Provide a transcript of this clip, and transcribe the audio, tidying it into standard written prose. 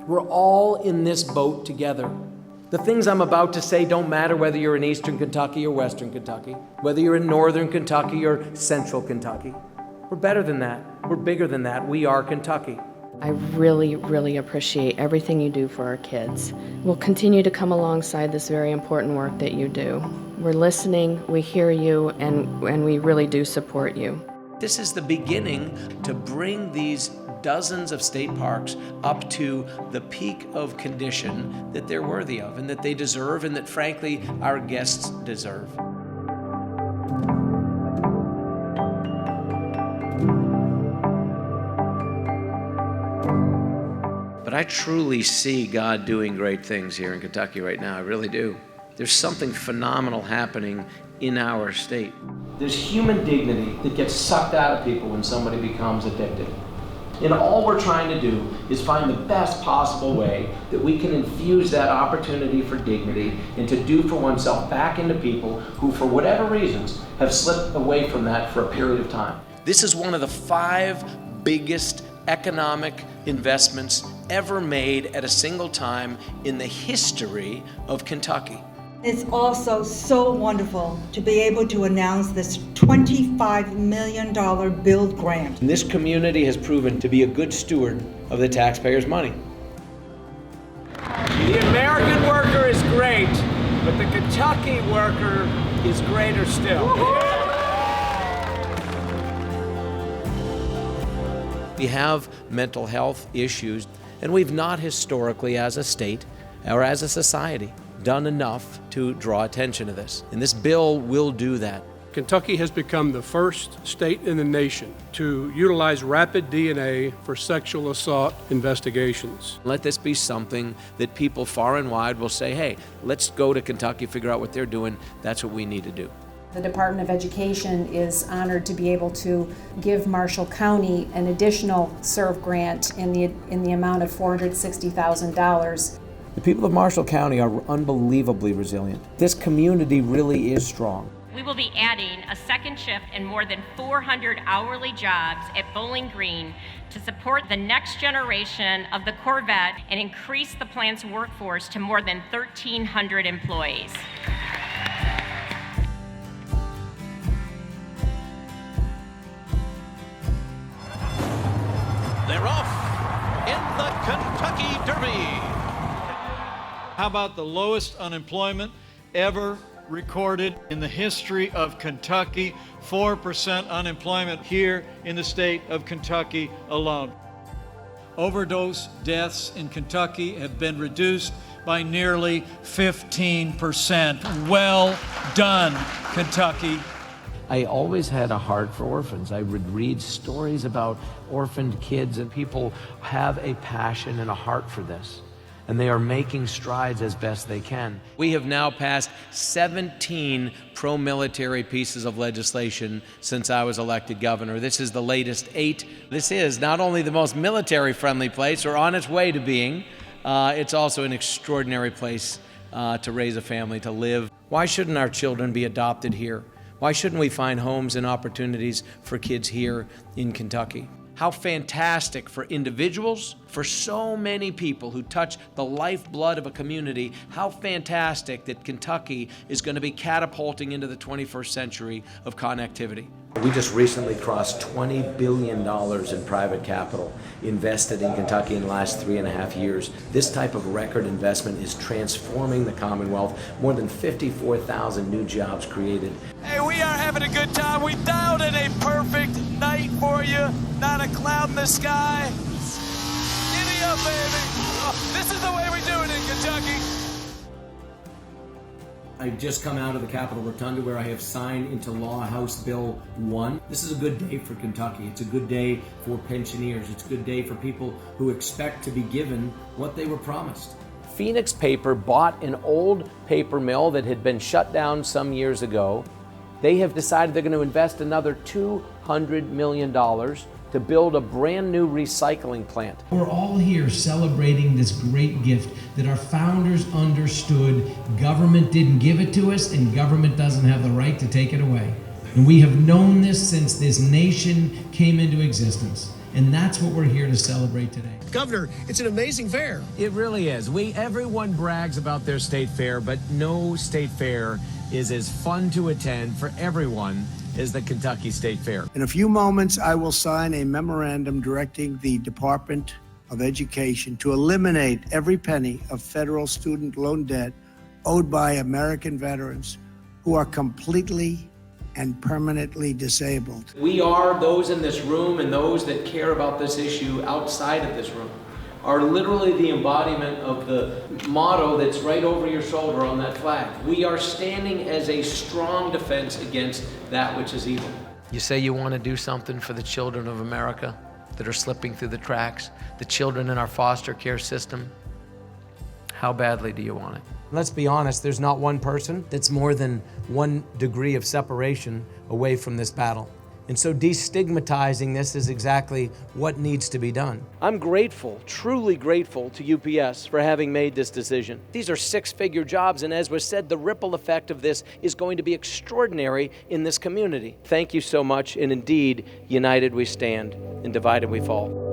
We're all in this boat together. The things I'm about to say don't matter whether you're in Eastern Kentucky or Western Kentucky, whether you're in Northern Kentucky or Central Kentucky. We're better than that. We're bigger than that. We are Kentucky. I really, really appreciate everything you do for our kids. We'll continue to come alongside this very important work that you do. We're listening, we hear you, and we really do support you. This is the beginning to bring these dozens of state parks up to the peak of condition that they're worthy of and that they deserve and that, frankly, our guests deserve. But I truly see God doing great things here in Kentucky right now. I really do. There's something phenomenal happening in our state. There's human dignity that gets sucked out of people when somebody becomes addicted. And all we're trying to do is find the best possible way that we can infuse that opportunity for dignity and to do for oneself back into people who, for whatever reasons, have slipped away from that for a period of time. This is one of the 5 biggest economic investments ever made at a single time in the history of Kentucky. It's also so wonderful to be able to announce this $25 million build grant. And this community has proven to be a good steward of the taxpayers' money. The American worker is great, but the Kentucky worker is greater still. We have mental health issues, and we've not historically, as a state or as a society, done enough to draw attention to this. And this bill will do that. Kentucky has become the first state in the nation to utilize rapid DNA for sexual assault investigations. Let this be something that people far and wide will say, hey, let's go to Kentucky, figure out what they're doing. That's what we need to do. The Department of Education is honored to be able to give Marshall County an additional SERV grant in the amount of $460,000. The people of Marshall County are unbelievably resilient. This community really is strong. We will be adding a second shift and more than 400 hourly jobs at Bowling Green to support the next generation of the Corvette and increase the plant's workforce to more than 1,300 employees. They're off in the Kentucky Derby. How about the lowest unemployment ever recorded in the history of Kentucky? 4% unemployment here in the state of Kentucky alone. Overdose deaths in Kentucky have been reduced by nearly 15%. Well done, Kentucky. I always had a heart for orphans. I would read stories about orphaned kids, and people have a passion and a heart for this. And they are making strides as best they can. We have now passed 17 pro-military pieces of legislation since I was elected governor. This is the latest 8. This is not only the most military-friendly place, or on its way to being, it's also an extraordinary place to raise a family, to live. Why shouldn't our children be adopted here? Why shouldn't we find homes and opportunities for kids here in Kentucky? How fantastic for individuals, for so many people who touch the lifeblood of a community, how fantastic that Kentucky is going to be catapulting into the 21st century of connectivity. We just recently crossed $20 billion in private capital invested in Kentucky in the last 3.5 years. This type of record investment is transforming the Commonwealth. More than 54,000 new jobs created. Hey, we are having a good time. We dialed in a perfect night for you. Not a cloud in the sky. Giddy up, baby. Oh, this is the way we do it in Kentucky. I've just come out of the Capitol Rotunda where I have signed into law House Bill 1. This is a good day for Kentucky. It's a good day for pensioners. It's a good day for people who expect to be given what they were promised. Phoenix Paper bought an old paper mill that had been shut down some years ago. They have decided they're going to invest another $200 million to build a brand new recycling plant. We're all here celebrating this great gift that our founders understood. Government didn't give it to us, and government doesn't have the right to take it away. And we have known this since this nation came into existence. And that's what we're here to celebrate today. Governor, it's an amazing fair. It really is. Everyone brags about their state fair, but no state fair is as fun to attend for everyone as the Kentucky State Fair. In a few moments, I will sign a memorandum directing the Department of Education to eliminate every penny of federal student loan debt owed by American veterans who are completely and permanently disabled. We are, those in this room and those that care about this issue outside of this room, are literally the embodiment of the motto that's right over your shoulder on that flag. We are standing as a strong defense against that which is evil. You say you want to do something for the children of America that are slipping through the cracks, the children in our foster care system. How badly do you want it? Let's be honest, there's not one person that's more than 1 degree of separation away from this battle. And so destigmatizing this is exactly what needs to be done. I'm grateful, truly grateful to UPS for having made this decision. These are 6-figure jobs, and as was said, the ripple effect of this is going to be extraordinary in this community. Thank you so much, and indeed, united we stand, and divided we fall.